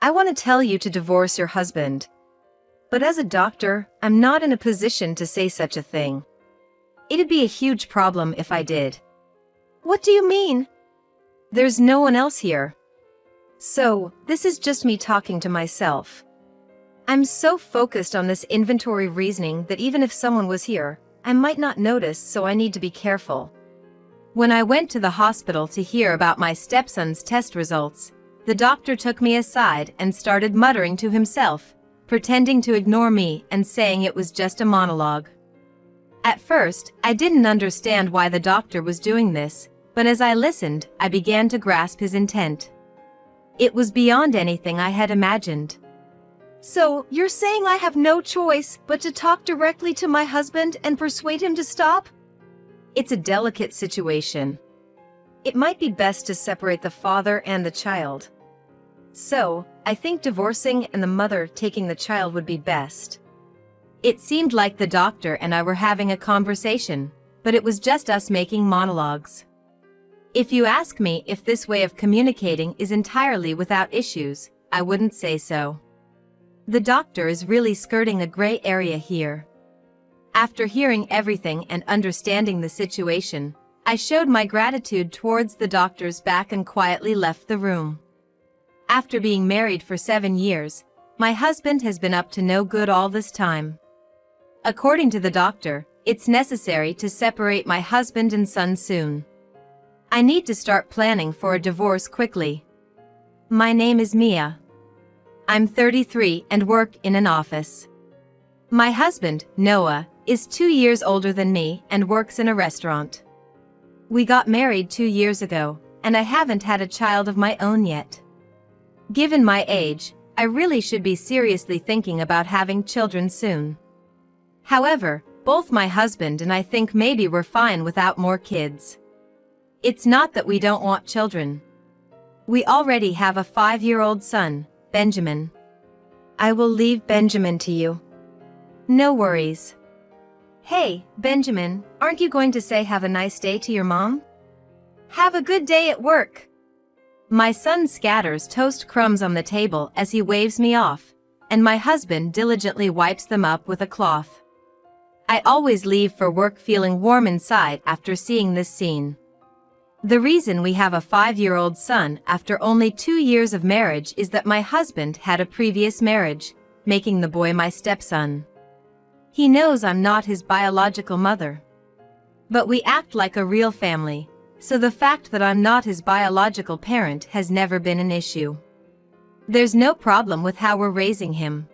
I want to tell you to divorce your husband. But as a doctor, I'm not in a position to say such a thing. It'd be a huge problem if I did. What do you mean? There's no one else here. So, this is just me talking to myself. I'm so focused on this inventory reasoning that even if someone was here, I might not notice, so I need to be careful. When I went to the hospital to hear about my stepson's test results, the doctor took me aside and started muttering to himself, pretending to ignore me and saying it was just a monologue. At first, I didn't understand why the doctor was doing this, but as I listened, I began to grasp his intent. It was beyond anything I had imagined. So, you're saying I have no choice but to talk directly to my husband and persuade him to stop? It's a delicate situation. It might be best to separate the father and the child. So, I think divorcing and the mother taking the child would be best. It seemed like the doctor and I were having a conversation, but it was just us making monologues. If you ask me if this way of communicating is entirely without issues, I wouldn't say so. The doctor is really skirting a gray area here. After hearing everything and understanding the situation, I showed my gratitude towards the doctor's back and quietly left the room. After being married for 7 years, my husband has been up to no good all this time. According to the doctor, it's necessary to separate my husband and son soon. I need to start planning for a divorce quickly. My name is Mia. I'm 33 and work in an office. My husband, Noah, is 2 years older than me and works in a restaurant. We got married 2 years ago, and I haven't had a child of my own yet. Given my age, I really should be seriously thinking about having children soon. However, both my husband and I think maybe we're fine without more kids. It's not that we don't want children. We already have a 5-year-old son, Benjamin. I will leave Benjamin to you. No worries. Hey, Benjamin, aren't you going to say have a nice day to your mom? Have a good day at work. My son scatters toast crumbs on the table as he waves me off, and my husband diligently wipes them up with a cloth. I always leave for work feeling warm inside after seeing this scene. The reason we have a 5-year-old son after only 2 years of marriage is that my husband had a previous marriage, making the boy my stepson. He knows I'm not his biological mother. But we act like a real family, so the fact that I'm not his biological parent has never been an issue. There's no problem with how we're raising him.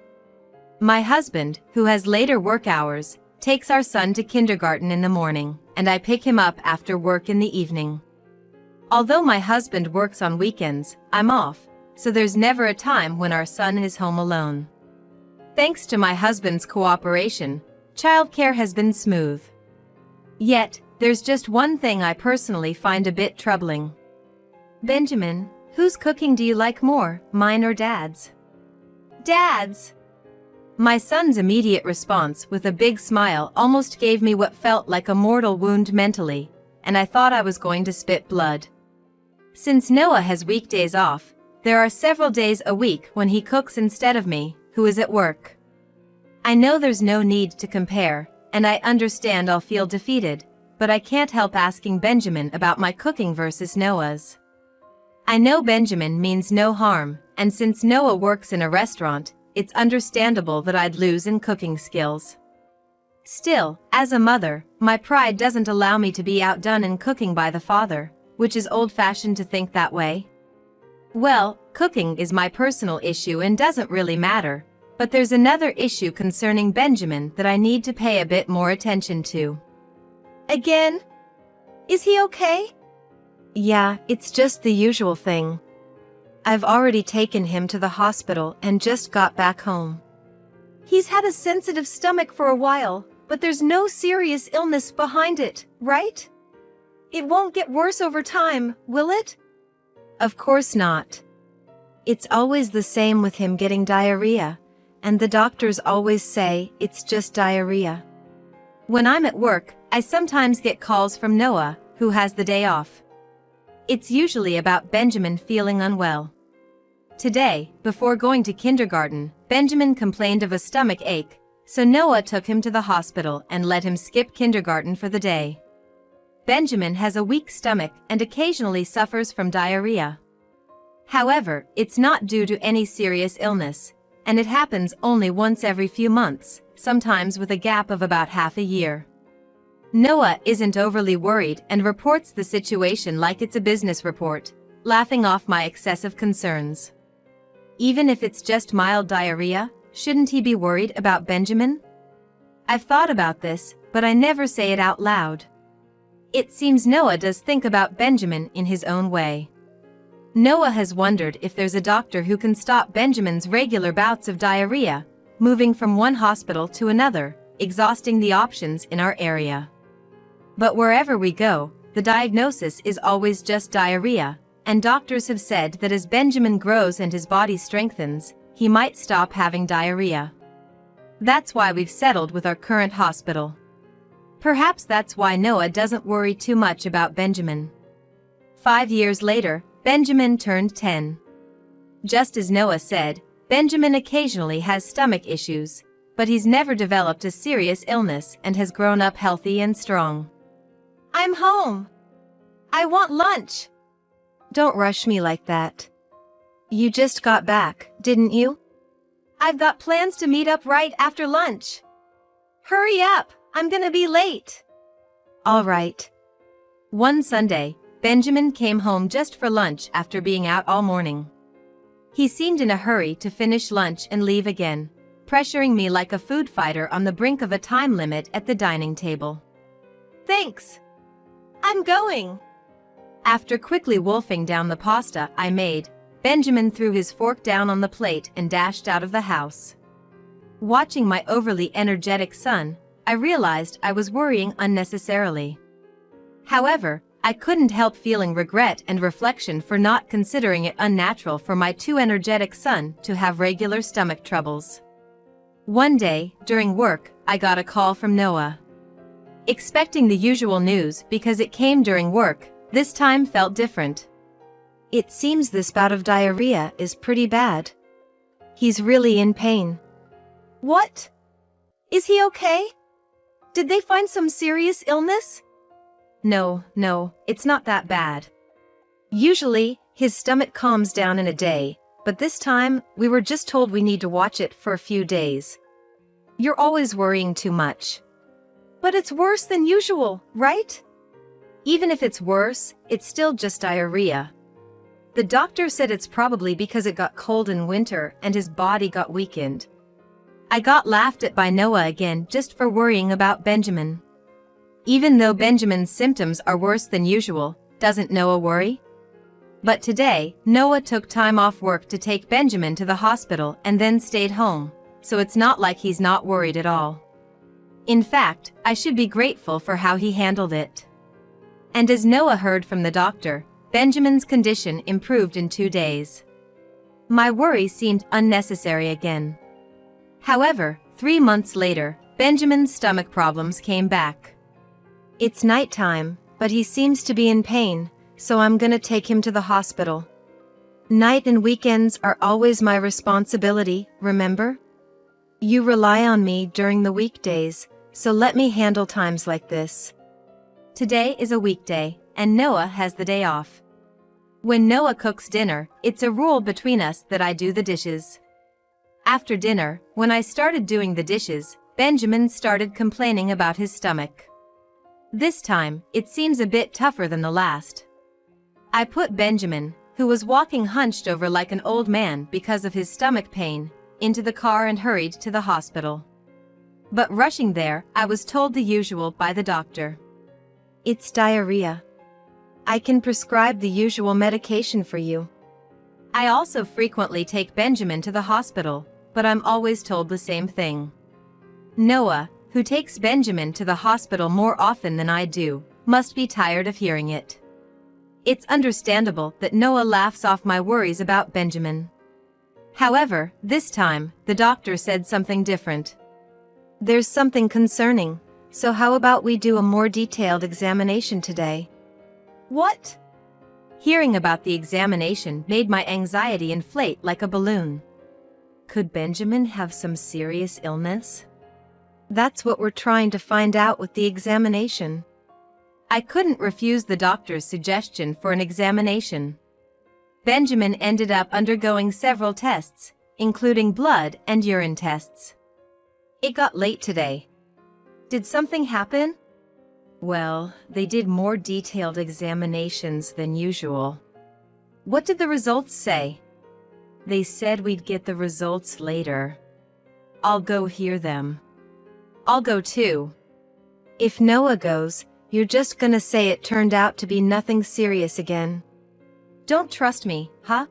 My husband, who has later work hours, takes our son to kindergarten in the morning, and I pick him up after work in the evening. Although my husband works on weekends, I'm off, so there's never a time when our son is home alone. Thanks to my husband's cooperation, childcare has been smooth. Yet, there's just one thing I personally find a bit troubling. Benjamin, whose cooking do you like more, mine or Dad's? Dad's. My son's immediate response with a big smile almost gave me what felt like a mortal wound mentally, and I thought I was going to spit blood. Since Noah has weekdays off, there are several days a week when he cooks instead of me, who is at work. I know there's no need to compare, and I understand I'll feel defeated, but I can't help asking Benjamin about my cooking versus Noah's. I know Benjamin means no harm, and since Noah works in a restaurant, it's understandable that I'd lose in cooking skills. Still, as a mother, my pride doesn't allow me to be outdone in cooking by the father, which is old-fashioned to think that way. Well, cooking is my personal issue and doesn't really matter, but there's another issue concerning Benjamin that I need to pay a bit more attention to. Again? Is he okay? Yeah, it's just the usual thing. I've already taken him to the hospital and just got back home. He's had a sensitive stomach for a while, but there's no serious illness behind it, right? It won't get worse over time, will it? Of course not. It's always the same with him getting diarrhea, and the doctors always say it's just diarrhea. When I'm at work, I sometimes get calls from Noah, who has the day off. It's usually about Benjamin feeling unwell. Today, before going to kindergarten, Benjamin complained of a stomach ache, so Noah took him to the hospital and let him skip kindergarten for the day. Benjamin has a weak stomach and occasionally suffers from diarrhea. However, it's not due to any serious illness, and it happens only once every few months, sometimes with a gap of about half a year. Noah isn't overly worried and reports the situation like it's a business report, laughing off my excessive concerns. Even if it's just mild diarrhea, shouldn't he be worried about Benjamin? I've thought about this, but I never say it out loud. It seems Noah does think about Benjamin in his own way. Noah has wondered if there's a doctor who can stop Benjamin's regular bouts of diarrhea, moving from one hospital to another, exhausting the options in our area. But wherever we go, the diagnosis is always just diarrhea, and doctors have said that as Benjamin grows and his body strengthens, he might stop having diarrhea. That's why we've settled with our current hospital. Perhaps that's why Noah doesn't worry too much about Benjamin. 5 years later, Benjamin turned 10. Just as Noah said, Benjamin occasionally has stomach issues, but he's never developed a serious illness and has grown up healthy and strong. I'm home. I want lunch. Don't rush me like that. You just got back, didn't you? I've got plans to meet up right after lunch. Hurry up, I'm gonna be late. All right. One Sunday, Benjamin came home just for lunch after being out all morning. He seemed in a hurry to finish lunch and leave again, pressuring me like a food fighter on the brink of a time limit at the dining table. Thanks. I'm going. After quickly wolfing down the pasta I made, Benjamin threw his fork down on the plate and dashed out of the house. Watching my overly energetic son, I realized I was worrying unnecessarily. However, I couldn't help feeling regret and reflection for not considering it unnatural for my too energetic son to have regular stomach troubles. One day, during work, I got a call from Noah. Expecting the usual news because it came during work, this time felt different. It seems this bout of diarrhea is pretty bad. He's really in pain. What? Is he okay? Did they find some serious illness? No, it's not that bad. Usually, his stomach calms down in a day, but this time, we were just told we need to watch it for a few days. You're always worrying too much. But it's worse than usual, right? Even if it's worse, it's still just diarrhea. The doctor said it's probably because it got cold in winter and his body got weakened. I got laughed at by Noah again just for worrying about Benjamin. Even though Benjamin's symptoms are worse than usual, doesn't Noah worry? But today, Noah took time off work to take Benjamin to the hospital and then stayed home, so it's not like he's not worried at all. In fact, I should be grateful for how he handled it. And as Noah heard from the doctor, Benjamin's condition improved in 2 days. My worry seemed unnecessary again. However, 3 months later, Benjamin's stomach problems came back. It's nighttime, but he seems to be in pain, so I'm gonna take him to the hospital. Night and weekends are always my responsibility, remember? You rely on me during the weekdays, so let me handle times like this. Today is a weekday, and Noah has the day off. When Noah cooks dinner, it's a rule between us that I do the dishes. After dinner, when I started doing the dishes, Benjamin started complaining about his stomach. This time, it seems a bit tougher than the last. I put Benjamin, who was walking hunched over like an old man because of his stomach pain, into the car and hurried to the hospital. But rushing there, I was told the usual by the doctor. It's diarrhea. I can prescribe the usual medication for you. I also frequently take Benjamin to the hospital, but I'm always told the same thing. Noah, who takes Benjamin to the hospital more often than I do, must be tired of hearing it. It's understandable that Noah laughs off my worries about Benjamin. However, this time, the doctor said something different. There's something concerning, so how about we do a more detailed examination today? What? Hearing about the examination made my anxiety inflate like a balloon. Could Benjamin have some serious illness? That's what we're trying to find out with the examination. I couldn't refuse the doctor's suggestion for an examination. Benjamin ended up undergoing several tests, including blood and urine tests. It got late today. Did something happen? Well, they did more detailed examinations than usual. What did the results say? They said we'd get the results later. I'll go hear them. I'll go too. If Noah goes, you're just gonna say it turned out to be nothing serious again. Don't trust me, huh?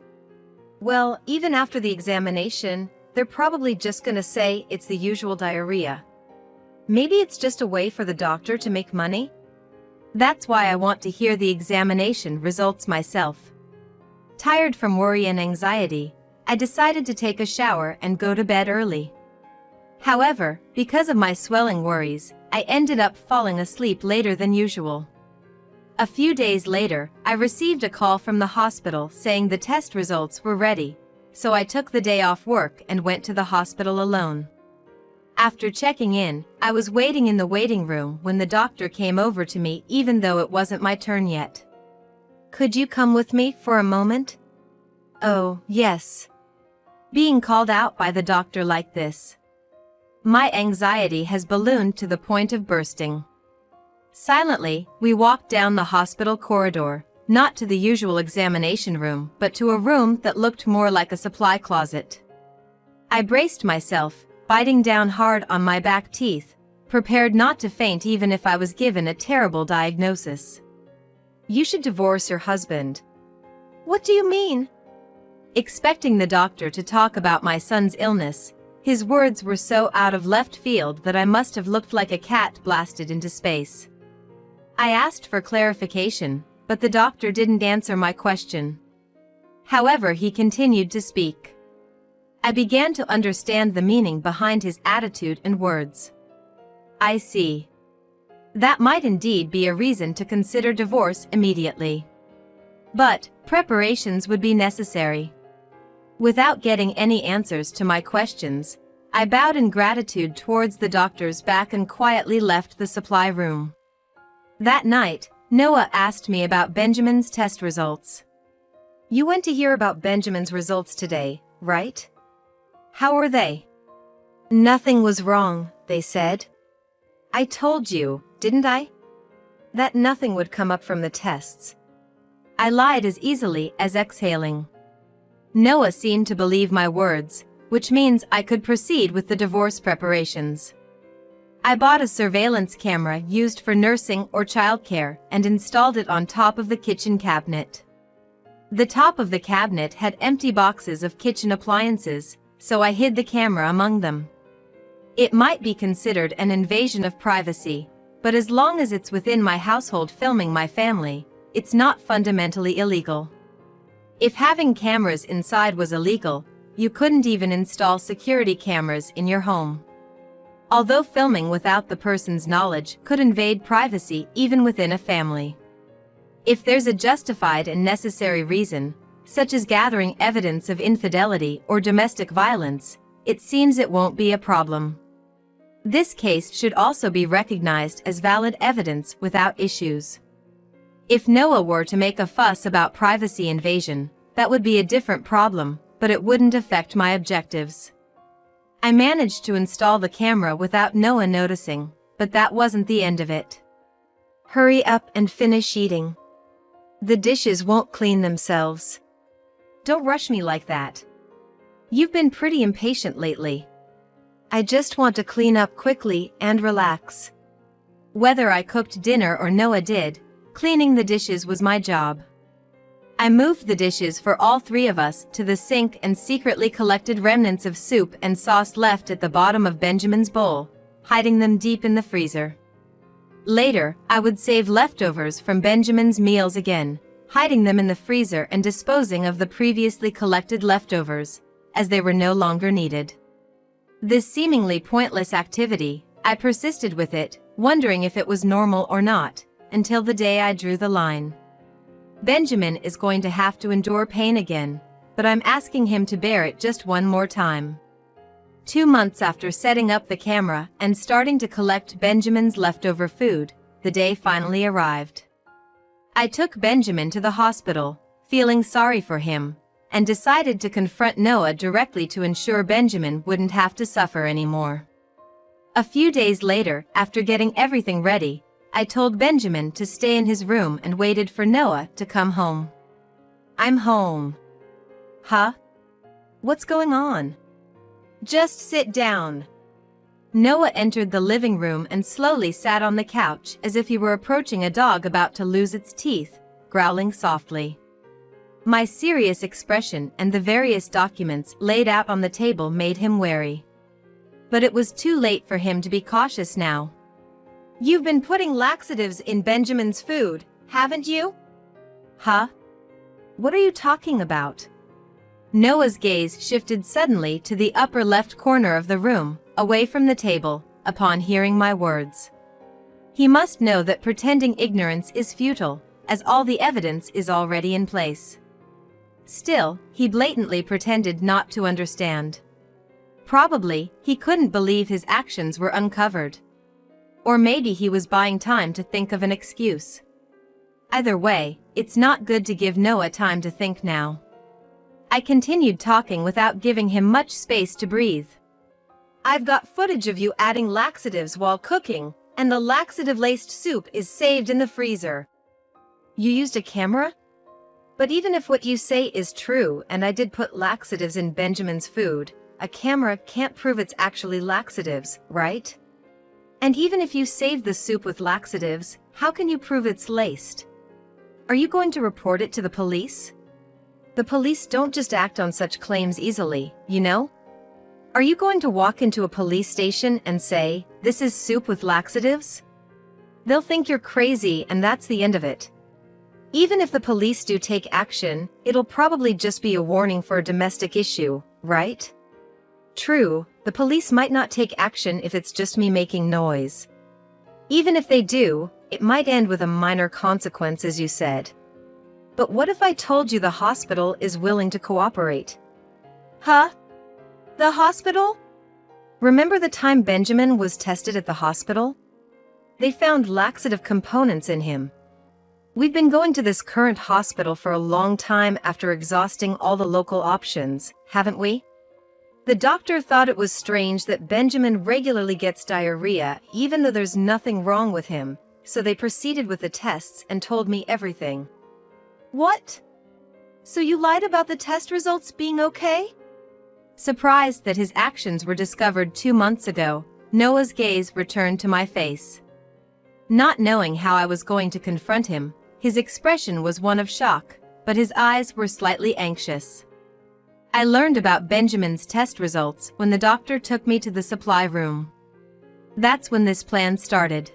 Well, even after the examination, they're probably just gonna say it's the usual diarrhea. Maybe it's just a way for the doctor to make money? That's why I want to hear the examination results myself. Tired from worry and anxiety, I decided to take a shower and go to bed early. However, because of my swelling worries, I ended up falling asleep later than usual. A few days later, I received a call from the hospital saying the test results were ready, so I took the day off work and went to the hospital alone. After checking in, I was waiting in the waiting room when the doctor came over to me even though it wasn't my turn yet. Could you come with me for a moment? Oh, yes. Being called out by the doctor like this. My anxiety has ballooned to the point of bursting. Silently, we walked down the hospital corridor, not to the usual examination room, but to a room that looked more like a supply closet. I braced myself, biting down hard on my back teeth, prepared not to faint even if I was given a terrible diagnosis. You should divorce your husband. What do you mean? Expecting the doctor to talk about my son's illness, his words were so out of left field that I must have looked like a cat blasted into space. I asked for clarification, but the doctor didn't answer my question. However, he continued to speak. I began to understand the meaning behind his attitude and words. I see. That might indeed be a reason to consider divorce immediately. But preparations would be necessary. Without getting any answers to my questions, I bowed in gratitude towards the doctor's back and quietly left the supply room. That night, Noah asked me about Benjamin's test results. You went to hear about Benjamin's results today, right? How were they? Nothing was wrong, they said. I told you, didn't I? That nothing would come up from the tests. I lied as easily as exhaling. Noah seemed to believe my words, which means I could proceed with the divorce preparations. I bought a surveillance camera used for nursing or childcare and installed it on top of the kitchen cabinet. The top of the cabinet had empty boxes of kitchen appliances, so I hid the camera among them. It might be considered an invasion of privacy, but as long as it's within my household filming my family, it's not fundamentally illegal. If having cameras inside was illegal, you couldn't even install security cameras in your home. Although filming without the person's knowledge could invade privacy even within a family. If there's a justified and necessary reason, such as gathering evidence of infidelity or domestic violence, it seems it won't be a problem. This case should also be recognized as valid evidence without issues. If Noah were to make a fuss about privacy invasion, that would be a different problem, but it wouldn't affect my objectives. I managed to install the camera without Noah noticing, but that wasn't the end of it. Hurry up and finish eating. The dishes won't clean themselves. Don't rush me like that. You've been pretty impatient lately. I just want to clean up quickly and relax. Whether I cooked dinner or Noah did, cleaning the dishes was my job. I moved the dishes for all three of us to the sink and secretly collected remnants of soup and sauce left at the bottom of Benjamin's bowl, hiding them deep in the freezer. Later, I would save leftovers from Benjamin's meals again, hiding them in the freezer and disposing of the previously collected leftovers, as they were no longer needed. This seemingly pointless activity, I persisted with it, wondering if it was normal or not, until the day I drew the line. Benjamin is going to have to endure pain again, but I'm asking him to bear it just one more time. 2 months after setting up the camera and starting to collect Benjamin's leftover food, the day finally arrived. I took Benjamin to the hospital, feeling sorry for him, and decided to confront Noah directly to ensure Benjamin wouldn't have to suffer anymore. A few days later, after getting everything ready, I told Benjamin to stay in his room and waited for Noah to come home. "I'm home." "Huh? What's going on?" "Just sit down." Noah entered the living room and slowly sat on the couch as if he were approaching a dog about to lose its teeth, growling softly. My serious expression and the various documents laid out on the table made him wary. But it was too late for him to be cautious now. "You've been putting laxatives in Benjamin's food, haven't you?" "Huh? What are you talking about?" Noah's gaze shifted suddenly to the upper left corner of the room, away from the table, upon hearing my words. He must know that pretending ignorance is futile, as all the evidence is already in place. Still, he blatantly pretended not to understand. Probably, he couldn't believe his actions were uncovered. Or maybe he was buying time to think of an excuse. Either way, it's not good to give Noah time to think now. I continued talking without giving him much space to breathe. "I've got footage of you adding laxatives while cooking, and the laxative-laced soup is saved in the freezer." "You used a camera?" "But even if what you say is true and I did put laxatives in Benjamin's food, a camera can't prove it's actually laxatives, right? And even if you saved the soup with laxatives, how can you prove it's laced? Are you going to report it to the police? The police don't just act on such claims easily, you know? Are you going to walk into a police station and say, 'This is soup with laxatives'? They'll think you're crazy and that's the end of it. Even if the police do take action, it'll probably just be a warning for a domestic issue, right? True, the police might not take action if it's just me making noise. Even if they do, it might end with a minor consequence, as you said. But what if I told you the hospital is willing to cooperate?" "Huh? The hospital?" "Remember the time Benjamin was tested at the hospital? They found laxative components in him. We've been going to this current hospital for a long time after exhausting all the local options, haven't we? The doctor thought it was strange that Benjamin regularly gets diarrhea even though there's nothing wrong with him, so they proceeded with the tests and told me everything." "What? So you lied about the test results being okay?" Surprised that his actions were discovered 2 months ago, Noah's gaze returned to my face. Not knowing how I was going to confront him, his expression was one of shock, but his eyes were slightly anxious. I learned about Benjamin's test results when the doctor took me to the supply room. That's when this plan started.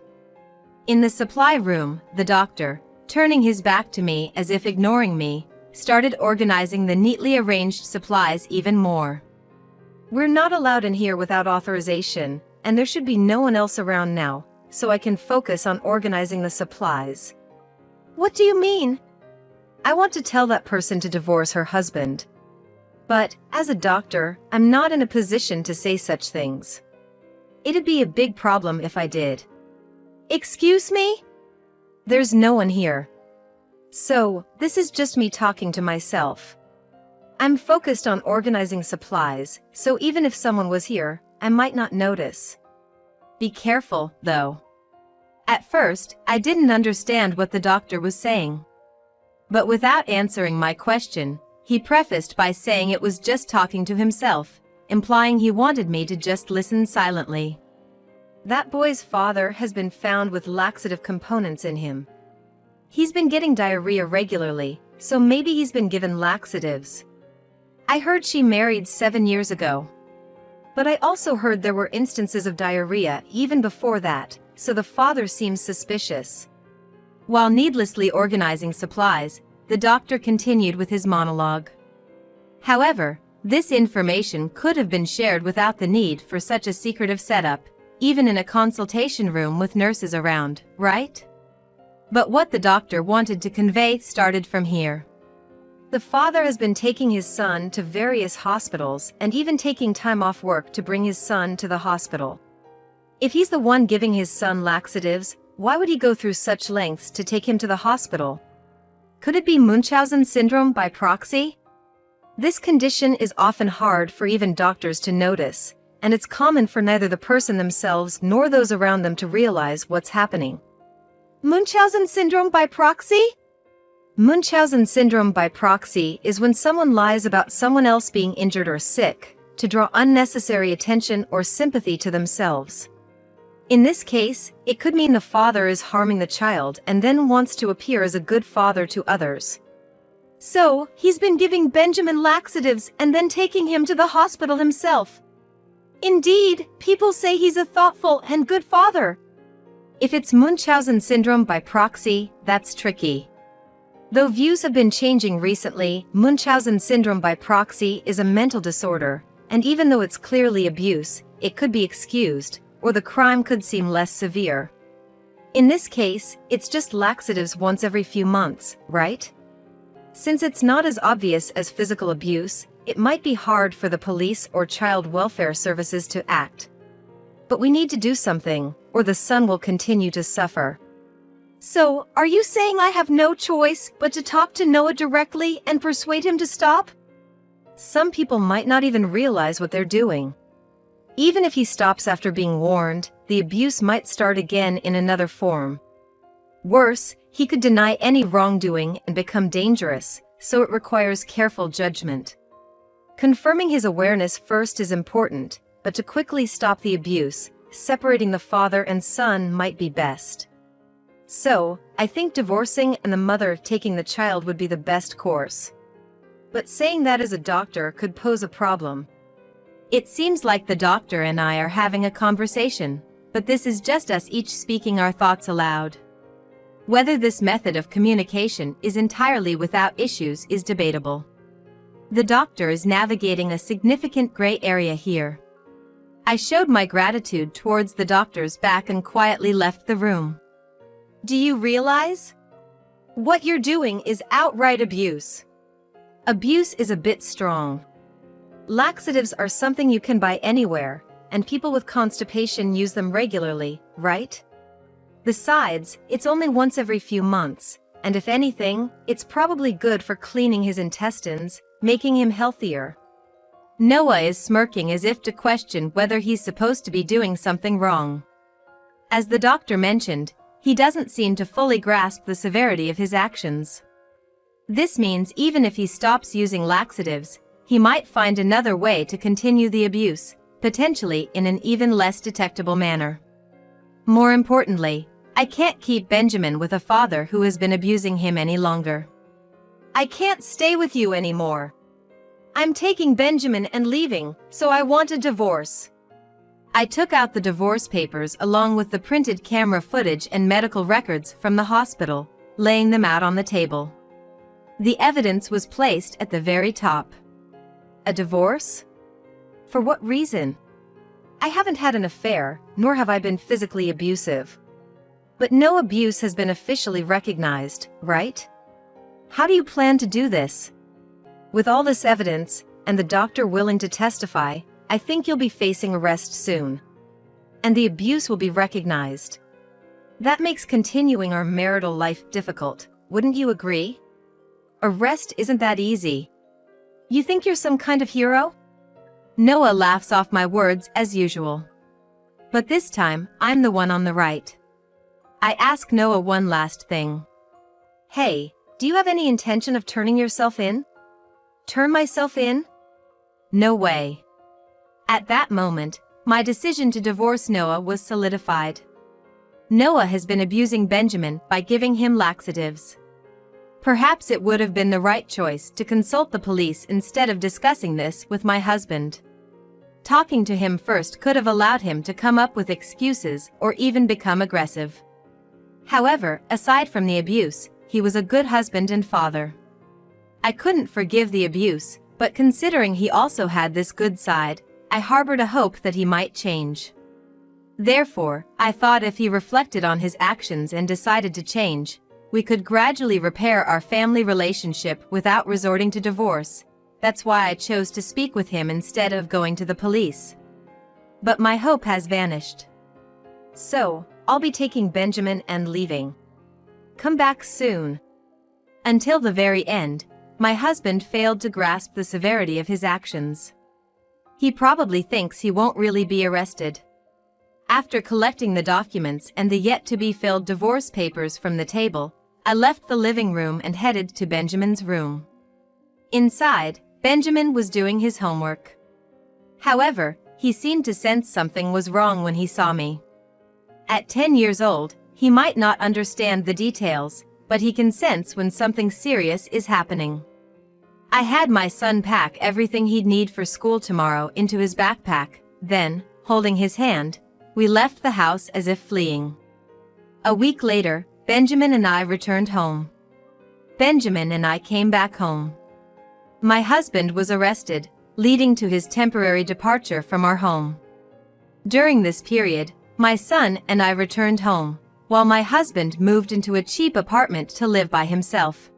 In the supply room, the doctor, turning his back to me as if ignoring me, started organizing the neatly arranged supplies even more. "We're not allowed in here without authorization, and there should be no one else around now, so I can focus on organizing the supplies." "What do you mean?" "I want to tell that person to divorce her husband. But, as a doctor, I'm not in a position to say such things. It'd be a big problem if I did." "Excuse me?" "There's no one here. So, this is just me talking to myself. I'm focused on organizing supplies, so even if someone was here, I might not notice. Be careful, though." At first, I didn't understand what the doctor was saying. But without answering my question, he prefaced by saying it was just talking to himself, implying he wanted me to just listen silently. "That boy's father has been found with laxative components in him. He's been getting diarrhea regularly, so maybe he's been given laxatives. I heard she married 7 years ago. But I also heard there were instances of diarrhea even before that, so the father seems suspicious." While needlessly organizing supplies, the doctor continued with his monologue. However, this information could have been shared without the need for such a secretive setup, even in a consultation room with nurses around, right? But what the doctor wanted to convey started from here. The father has been taking his son to various hospitals and even taking time off work to bring his son to the hospital. If he's the one giving his son laxatives, why would he go through such lengths to take him to the hospital? Could it be Munchausen syndrome by proxy? This condition is often hard for even doctors to notice, and it's common for neither the person themselves nor those around them to realize what's happening. Munchausen syndrome by proxy? Munchausen syndrome by proxy is when someone lies about someone else being injured or sick, to draw unnecessary attention or sympathy to themselves. In this case, it could mean the father is harming the child and then wants to appear as a good father to others. So, he's been giving Benjamin laxatives and then taking him to the hospital himself. Indeed, people say he's a thoughtful and good father. If it's Munchausen syndrome by proxy, that's tricky. Though views have been changing recently, Munchausen syndrome by proxy is a mental disorder, and even though it's clearly abuse, it could be excused, or the crime could seem less severe. In this case, it's just laxatives once every few months, right? Since it's not as obvious as physical abuse, it might be hard for the police or child welfare services to act. But we need to do something, or the son will continue to suffer. So, are you saying I have no choice but to talk to Noah directly and persuade him to stop? Some people might not even realize what they're doing. Even if he stops after being warned, the abuse might start again in another form. Worse, he could deny any wrongdoing and become dangerous, so it requires careful judgment. Confirming his awareness first is important, but to quickly stop the abuse, separating the father and son might be best. So, I think divorcing and the mother taking the child would be the best course. But saying that as a doctor could pose a problem. It seems like the doctor and I are having a conversation, but this is just us each speaking our thoughts aloud. Whether this method of communication is entirely without issues is debatable. The doctor is navigating a significant gray area here. I showed my gratitude towards the doctor's back and quietly left the room. Do you realize? What you're doing is outright abuse. Abuse is a bit strong. Laxatives are something you can buy anywhere, and people with constipation use them regularly, right? Besides, it's only once every few months, and if anything, it's probably good for cleaning his intestines, making him healthier. Noah is smirking as if to question whether he's supposed to be doing something wrong. As the doctor mentioned, he doesn't seem to fully grasp the severity of his actions. This means even if he stops using laxatives, he might find another way to continue the abuse, potentially in an even less detectable manner. More importantly, I can't keep Benjamin with a father who has been abusing him any longer. I can't stay with you anymore. I'm taking Benjamin and leaving, so I want a divorce. I took out the divorce papers along with the printed camera footage and medical records from the hospital, laying them out on the table. The evidence was placed at the very top. A divorce? For what reason? I haven't had an affair, nor have I been physically abusive. But no abuse has been officially recognized, right? How do you plan to do this? With all this evidence, and the doctor willing to testify, I think you'll be facing arrest soon. And the abuse will be recognized. That makes continuing our marital life difficult, wouldn't you agree? Arrest isn't that easy. You think you're some kind of hero? Noah laughs off my words as usual. But this time, I'm the one on the right. I ask Noah one last thing. Hey, do you have any intention of turning yourself in? Turn myself in? No way. At that moment, my decision to divorce Noah was solidified. Noah has been abusing Benjamin by giving him laxatives. Perhaps it would have been the right choice to consult the police instead of discussing this with my husband. Talking to him first could have allowed him to come up with excuses or even become aggressive. However, aside from the abuse, he was a good husband and father. I couldn't forgive the abuse, but considering he also had this good side, I harbored a hope that he might change. Therefore, I thought if he reflected on his actions and decided to change, we could gradually repair our family relationship without resorting to divorce. That's why I chose to speak with him instead of going to the police. But my hope has vanished. So, I'll be taking Benjamin and leaving. Come back soon. Until the very end, my husband failed to grasp the severity of his actions. He probably thinks he won't really be arrested. After collecting the documents and the yet-to-be-filled divorce papers from the table, I left the living room and headed to Benjamin's room. Inside, Benjamin was doing his homework. However, he seemed to sense something was wrong when he saw me. At 10 years old, he might not understand the details, but he can sense when something serious is happening. I had my son pack everything he'd need for school tomorrow into his backpack, then, holding his hand, we left the house as if fleeing. A week later, Benjamin and I returned home. Benjamin and I came back home. My husband was arrested, leading to his temporary departure from our home. During this period, my son and I returned home, while my husband moved into a cheap apartment to live by himself.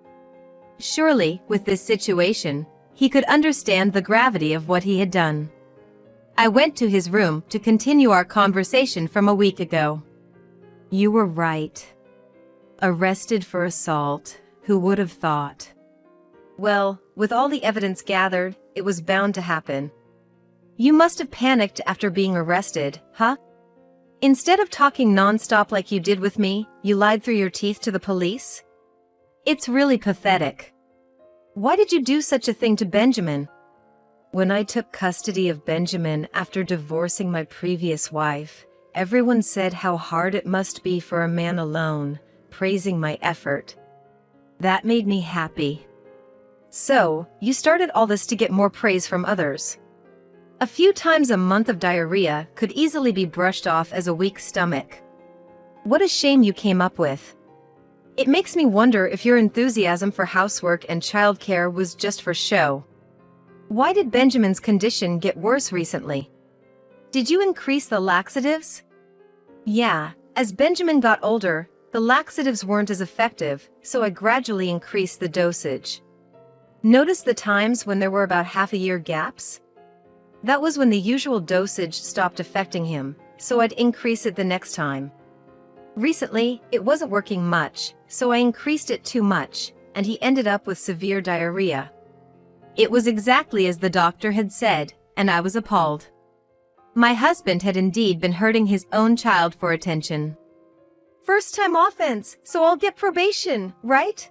Surely, with this situation, he could understand the gravity of what he had done. I went to his room to continue our conversation from a week ago. You were right. Arrested for assault, who would have thought? Well, with all the evidence gathered, it was bound to happen. You must have panicked after being arrested, huh? Instead of talking nonstop like you did with me, you lied through your teeth to the police? It's really pathetic. Why did you do such a thing to Benjamin? When I took custody of Benjamin after divorcing my previous wife, everyone said how hard it must be for a man alone, praising my effort. That made me happy. So, you started all this to get more praise from others. A few times a month of diarrhea could easily be brushed off as a weak stomach. What a shame you came up with. It makes me wonder if your enthusiasm for housework and childcare was just for show. Why did Benjamin's condition get worse recently? Did you increase the laxatives? Yeah, as Benjamin got older, the laxatives weren't as effective, so I gradually increased the dosage. Notice the times when there were about half-a-year gaps? That was when the usual dosage stopped affecting him, so I'd increase it the next time. Recently, it wasn't working much, so I increased it too much, and he ended up with severe diarrhea. It was exactly as the doctor had said, and I was appalled. My husband had indeed been hurting his own child for attention. First-time offense, so I'll get probation, right?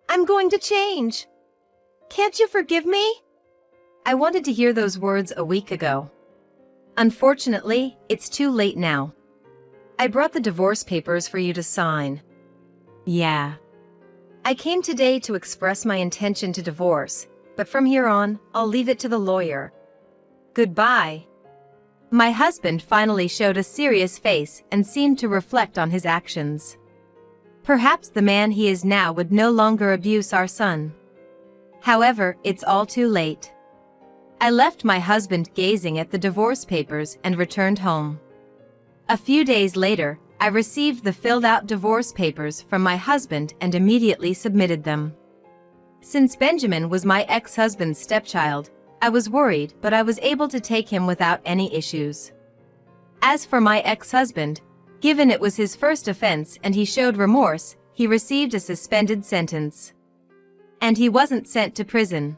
I'm going to change. Can't you forgive me? I wanted to hear those words a week ago. Unfortunately, it's too late now. I brought the divorce papers for you to sign. Yeah. I came today to express my intention to divorce, but from here on, I'll leave it to the lawyer. Goodbye. My husband finally showed a serious face and seemed to reflect on his actions. Perhaps the man he is now would no longer abuse our son. However, it's all too late. I left my husband gazing at the divorce papers and returned home. A few days later, I received the filled-out divorce papers from my husband and immediately submitted them. Since Benjamin was my ex-husband's stepchild, I was worried, but I was able to take him without any issues. As for my ex-husband, given it was his first offense and he showed remorse, he received a suspended sentence. And he wasn't sent to prison.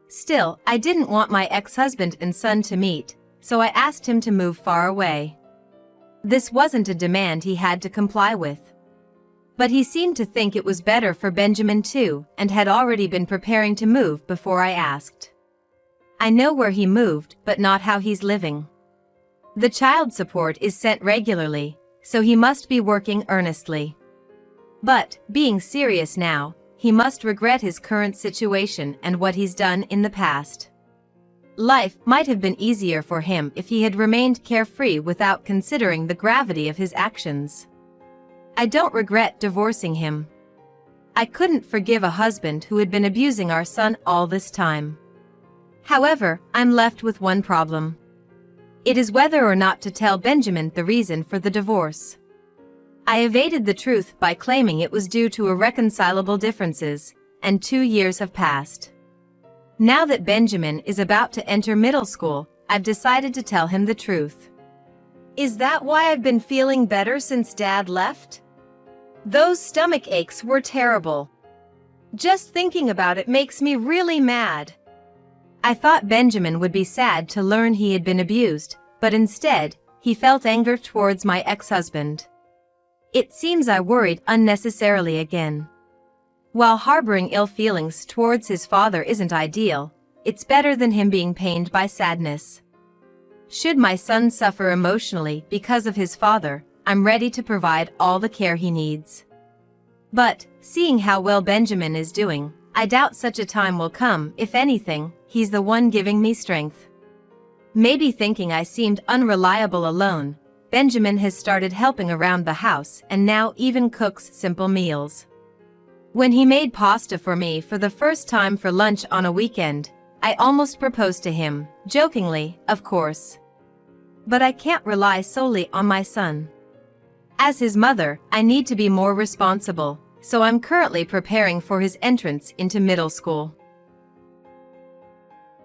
Still, I didn't want my ex-husband and son to meet, so I asked him to move far away. This wasn't a demand he had to comply with. But he seemed to think it was better for Benjamin too, and had already been preparing to move before I asked. I know where he moved, but not how he's living. The child support is sent regularly, so he must be working earnestly. But, being serious now, he must regret his current situation and what he's done in the past. Life might have been easier for him if he had remained carefree without considering the gravity of his actions. I don't regret divorcing him. I couldn't forgive a husband who had been abusing our son all this time. However, I'm left with one problem. It is whether or not to tell Benjamin the reason for the divorce. I evaded the truth by claiming it was due to irreconcilable differences, and 2 years have passed. Now that Benjamin is about to enter middle school, I've decided to tell him the truth. Is that why I've been feeling better since Dad left? Those stomach aches were terrible. Just thinking about it makes me really mad. I thought Benjamin would be sad to learn he had been abused, but instead, he felt anger towards my ex-husband. It seems I worried unnecessarily again. While harboring ill feelings towards his father isn't ideal, it's better than him being pained by sadness. Should my son suffer emotionally because of his father, I'm ready to provide all the care he needs. But, seeing how well Benjamin is doing, I doubt such a time will come. If anything, he's the one giving me strength. Maybe thinking I seemed unreliable alone, Benjamin has started helping around the house and now even cooks simple meals. When he made pasta for me for the first time for lunch on a weekend, I almost proposed to him, jokingly, of course. But I can't rely solely on my son. As his mother, I need to be more responsible, so I'm currently preparing for his entrance into middle school.